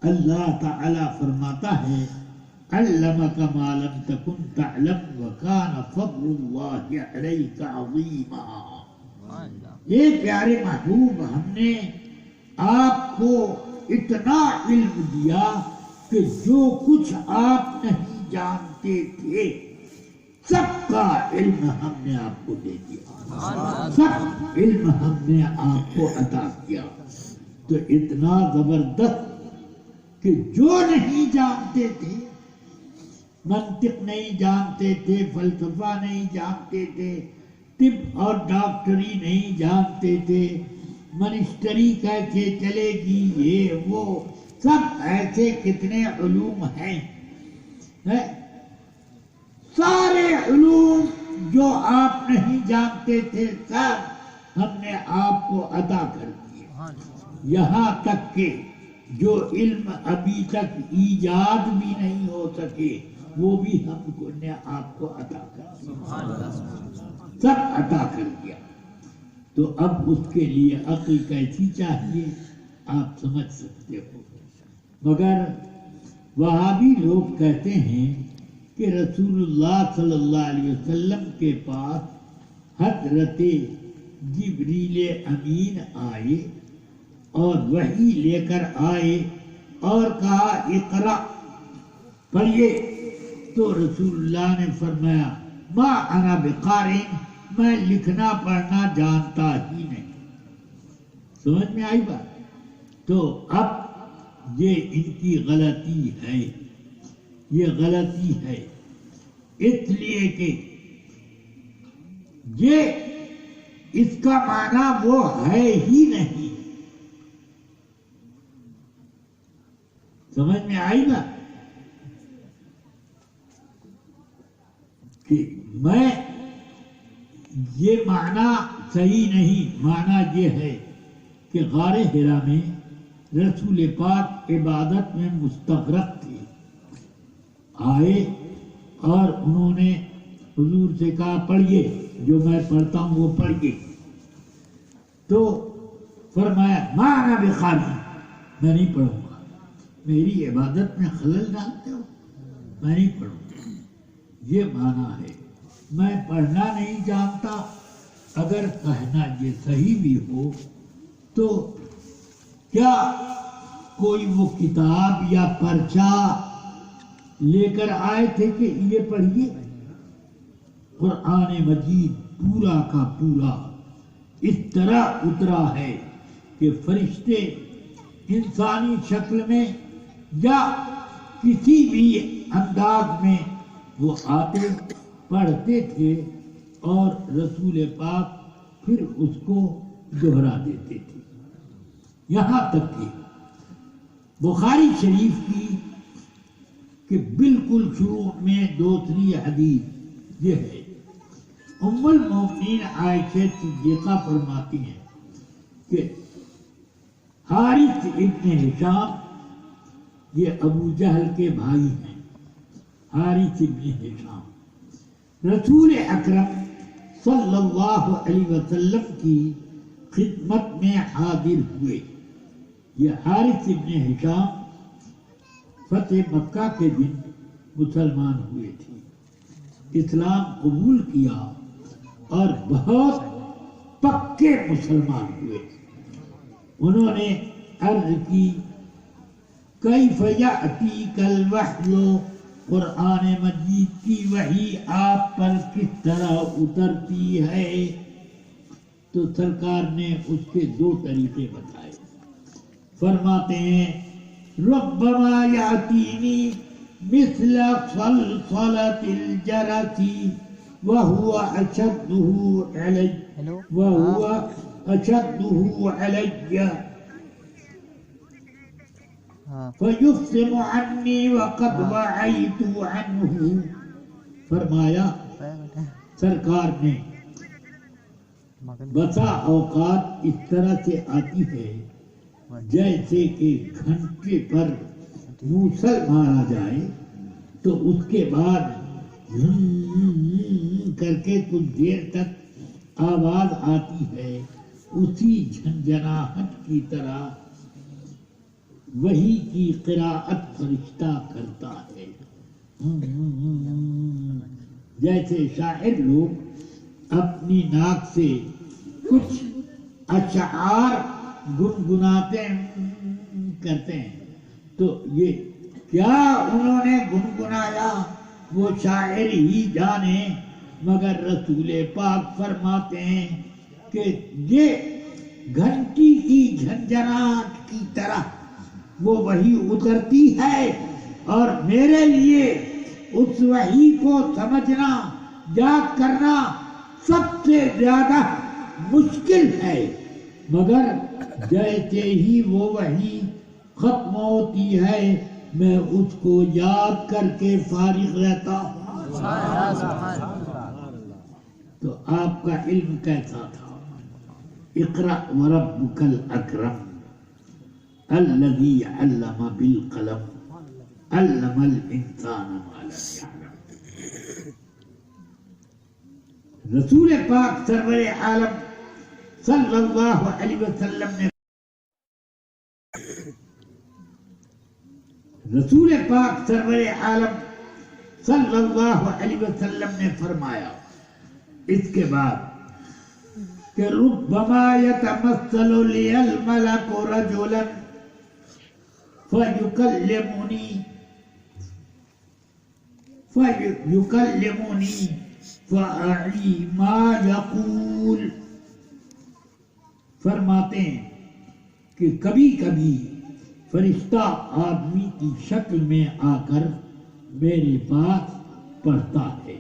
اللہ تعالی فرماتا ہے علمک ما لم تکن تعلم وکان فضل اللہ علیک عظیما. اے پیارے محبوب، ہم نے آپ کو اتنا علم دیا کہ جو کچھ آپ نہیں جانتے تھے سب کا علم ہم نے آپ کو دے دیا، سب علم ہم نے آپ کو عطا کیا. تو اتنا زبردست کہ جو نہیں جانتے تھے، منطق نہیں جانتے تھے، فلسفہ نہیں جانتے تھے، طب اور ڈاکٹری نہیں جانتے تھے، منسٹری کیسے چلے گی، یہ وہ سب ایسے کتنے علوم ہیں، سارے علوم جو آپ نہیں جانتے تھے سب ہم نے آپ کو عطا کر دیا. یہاں تک کہ جو علم ابھی تک ایجاد بھی نہیں ہو سکے وہ بھی ہم کو نے آپ کو عطا کر دیا، سب عطا کر دیا. تو اب اس کے لیے عقل کیسی چاہیے آپ سمجھ سکتے ہو. مگر وہابی لوگ کہتے ہیں کہ رسول اللہ صلی اللہ علیہ وسلم کے پاس حضرت جبریل امین آئے اور وحی لے کر آئے اور کہا اقرأ، پڑھیے. تو رسول اللہ نے فرمایا ما انا بقارئ، میں لکھنا پڑھنا جانتا ہی نہیں. سمجھ میں آئی بات؟ تو اب یہ ان کی غلطی ہے، یہ غلطی ہے اس لیے کہ یہ اس کا معنی وہ ہے ہی نہیں. سمجھ میں آئی نا کہ میں یہ معنی صحیح نہیں. معنی یہ ہے کہ غار حرا میں رسول پاک عبادت میں مستغرق تھے، آئے اور انہوں نے حضور سے کہا پڑھیے، جو میں پڑھتا ہوں وہ پڑھیے. تو فرمایا ما انا بقارئ، میں نہیں پڑھوں گا، میری عبادت میں خلل ڈالتے ہو، میں نہیں پڑھوں گا. یہ معنی ہے میں پڑھنا نہیں جانتا. اگر کہنا یہ صحیح بھی ہو تو کیا کوئی وہ کتاب یا پرچہ لے کر آئے تھے کہ یہ پڑھیے؟ قرآن مجید پورا کا پورا اس طرح اترا ہے کہ فرشتے انسانی شکل میں یا کسی بھی انداز میں وہ آتے پڑھتے تھے اور رسول پاک پھر اس کو دہرا دیتے تھے. یہاں تک کہ بخاری شریف کی کہ بالکل شروع میں دوسری حدیث یہ ہے، ام المؤمنین عائشہ صدیقہ فرماتی ہیں کہ حارث ابن ہشام، یہ ابو جہل کے بھائی ہیں، حارث ابن ہشام رسول اکرم صلی اللہ علیہ وسلم کی خدمت میں حاضر ہوئے. یہ حارث ابن ہشام فتح مکہ کے دن مسلمان ہوئے تھے، اسلام قبول کیا اور بہت پکے مسلمان ہوئے. انہوں نے عرض کی کیف یأتیک الوحی، قرآن مجید کی وحی آپ پر کس طرح اترتی ہے؟ تو سرکار نے اس کے دو طریقے بتائے. فرماتے ہیں ربما یاتینی مثل صلصلۃ الجرس وهو اشده علی فیفصم عنی وقد وعیت عنہ. فرمایا سرکار نے بسا اوقات اس طرح سے آتی ہے جیسے کہ گھنٹے پر موسل مارا جائے تو اس کے بعد کر کے کچھ دیر تک آواز آتی ہے، اسی جھنجھناہٹ کی طرح وحی کی قراءت فرشتہ کرتا ہے. جیسے شاعر لوگ اپنی ناک سے کچھ اشعار گنگناتے کرتے ہیں تو یہ کیا انہوں نے گنگنایا وہ شاعر ہی جانے، مگر رسول پاک فرماتے ہیں کہ یہ گھنٹی کی جھنجھناہٹ کی طرح وہ وحی اترتی ہے، اور میرے لیے اس وحی کو سمجھنا، یاد کرنا سب سے زیادہ مشکل ہے، مگر جیسے ہی وہ وحی ختم ہوتی ہے میں اس کو یاد کر کے فارغ رہتا ہوں. تو آپ کا علم کیسا تھا؟ اقرأ وربک الاکرم الذی علم بالقلم علم الانسان ما لم یعلم. رسول پاک سرور عالم صلی اللہ علیہ وسلم نے رسول پاک سرور عالم صلی اللہ علیہ وسلم نے فرمایا اس کے بعد کہ ربما یتمثل لی الملک رجلا فیکلمنی فاعی ما یقول. فرماتے ہیں کہ کبھی کبھی فرشتہ آدمی کی شکل میں آ کر میرے پاس پڑھتا ہے،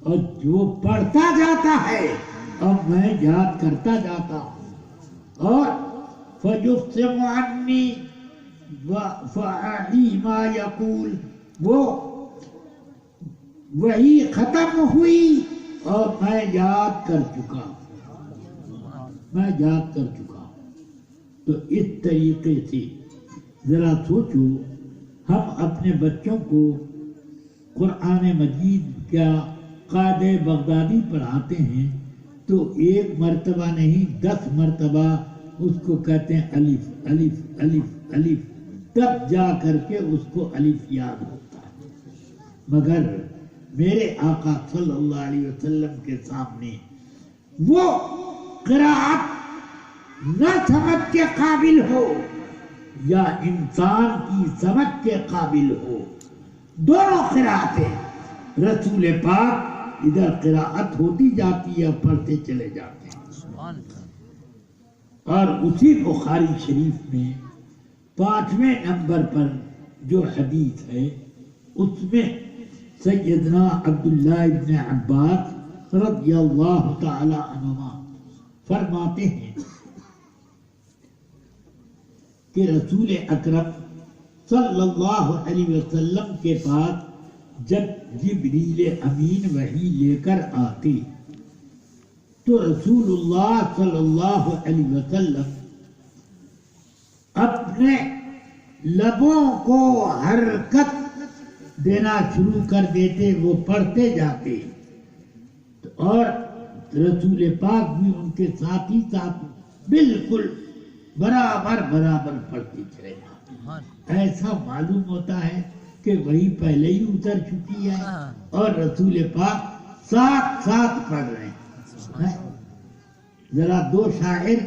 اور جو پڑھتا جاتا ہے اور میں یاد کرتا جاتا ہوں، اور فَيُفْسِمُ عَنِّي فَأَعِي مَا يَقُول. وہ وہی ختم ہوئی اور میں یاد کر چکا ہوں. تو اس طریقے سے ذرا سوچو، ہم اپنے بچوں کو قرآن مجید کیا قاعدہ بغدادی پڑھاتے ہیں تو ایک مرتبہ نہیں 10 مرتبہ اس کو کہتے ہیں الف الف الف الف، تب جا کر کے اس کو الف یاد ہوتا ہے. مگر میرے آقا صلی اللہ علیہ وسلم کے سامنے وہ قراءت نہ سمجھ کے قابل ہو یا انسان کی سمجھ کے قابل ہو، دونوں قراءتیں رسول پاک ادھر قراءت ہوتی جاتی ہے، پڑھتے چلے جاتے ہیں. اور اسی بخاری شریف میں 5ویں نمبر پر جو حدیث ہے اس میں سیدنا عبداللہ ابن عباس رضی اللہ تعالی عنہما فرماتے ہیں کہ رسول اکرم صلی اللہ علیہ وسلم کے پاس جب جبریل امین وحی لے کر آتے تو رسول اللہ صلی اللہ علیہ وسلم اپنے لبوں کو حرکت دینا شروع کر دیتے، وہ پڑھتے جاتے، اور رسول پاک بھی ان کے ساتھ ہی ساتھ بالکل برابر پڑھتے چلے جاتے. ایسا معلوم ہوتا ہے کہ وہی پہلے ہی اتر چکی ہے اور رسول پاک ساتھ پڑھ رہے ہیں. ذرا دو شاعر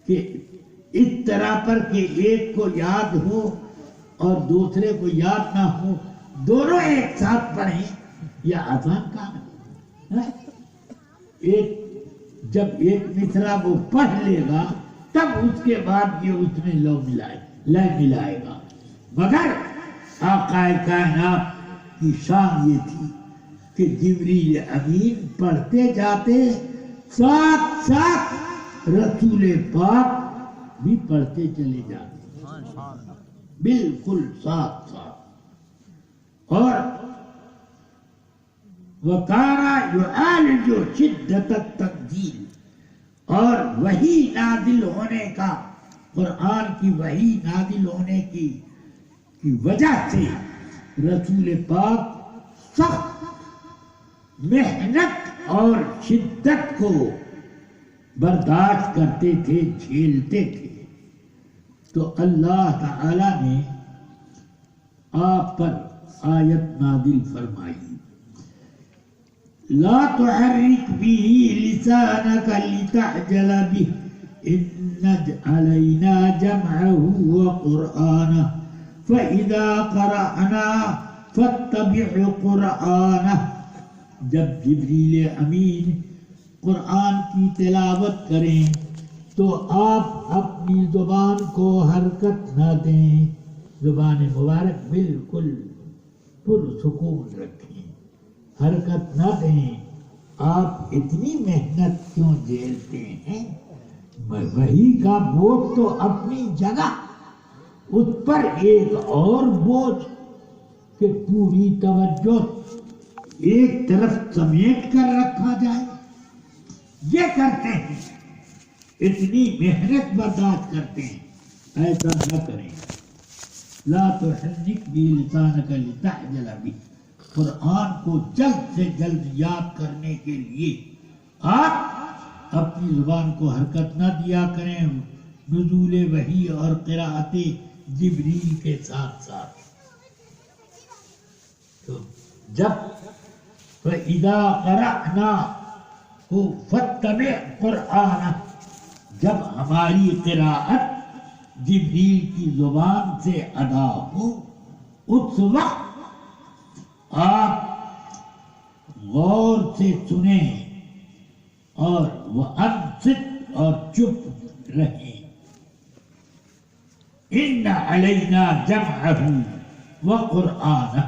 کہ اس طرح پر کہ ایک کو یاد ہو اور دوسرے کو یاد نہ ہو، دونوں ایک ساتھ پڑھیں، یہ آسان کام ہے. جب ایک مصرع وہ پڑھ لے گا تب اس کے بعد یہ اس میں لے ملائے گا. مگر آقا کائنات کی شان یہ تھی کہ جبریل امین پڑھتے جاتے، ساتھ رسول پاک بھی پڑھتے چلے جاتے، بالکل ساتھ. اور وَكَانَ يُعَالِجُ شِدَّةَ التَّنزِيلِ، اور وحی نازل ہونے کا، قرآن کی وحی نازل ہونے کی وجہ سے رسول پاک سخت محنت اور شدت کو برداشت کرتے تھے، جھیلتے تھے. تو اللہ تعالی نے آپ پر آیت نازل فرمائی لا تحرک به لسانك لتعجل به ان علينا جمعه وقرآنه فإذا قرأنا فاتبع قرآنه. جب جبریل امین قرآن کی تلاوت کریں تو آپ اپنی زبان کو حرکت نہ دیں، زبان مبارک بالکل پرسکون رکھیں، حرکت نہ دیں. آپ اتنی محنت کیوں جھیلتے ہیں؟ وحی کا بوجھ تو اپنی جگہ، اس پر ایک اور بوجھ کہ پوری توجہ ایک طرف سمیٹ کر رکھا جائے. یہ کرتے ہیں، اتنی محنت برداشت کرتے ہیں، ایسا نہ کریں. لا تحرک به لسانک لتعجل به، قرآن کو جلد سے جلد یاد کرنے کے لیے آپ اپنی زبان کو حرکت نہ دیا کریں نزول وحی اور قراءت جبریل کے ساتھ ساتھ. تو جب فَإِذَا قَرَأْنَا فَاتَّبِعْ قُرْآنَ، جب ہماری قراءت جبریل کی زبان سے ادا ہو، اس وقت آپ غور سے سنیں اور وَأَنصِتْ اور چپ رہیں. إِنَّ عَلَيْنَا جَمْعَهُ وَقُرْآنَهُ،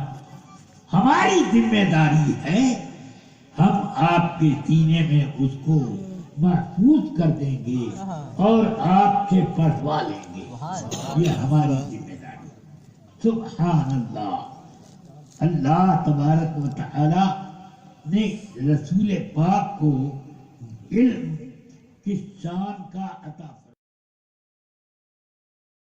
ہماری ذمہ داری ہے ہم آپ کے سینے میں اس کو محفوظ کر دیں گے اور آپ سے پڑھوا لیں گے. یہ ہماری ذمہ داری. سبحان اللہ. اللہ تبارک و تعالی نے رسول پاک کو علم کی شان کا عطا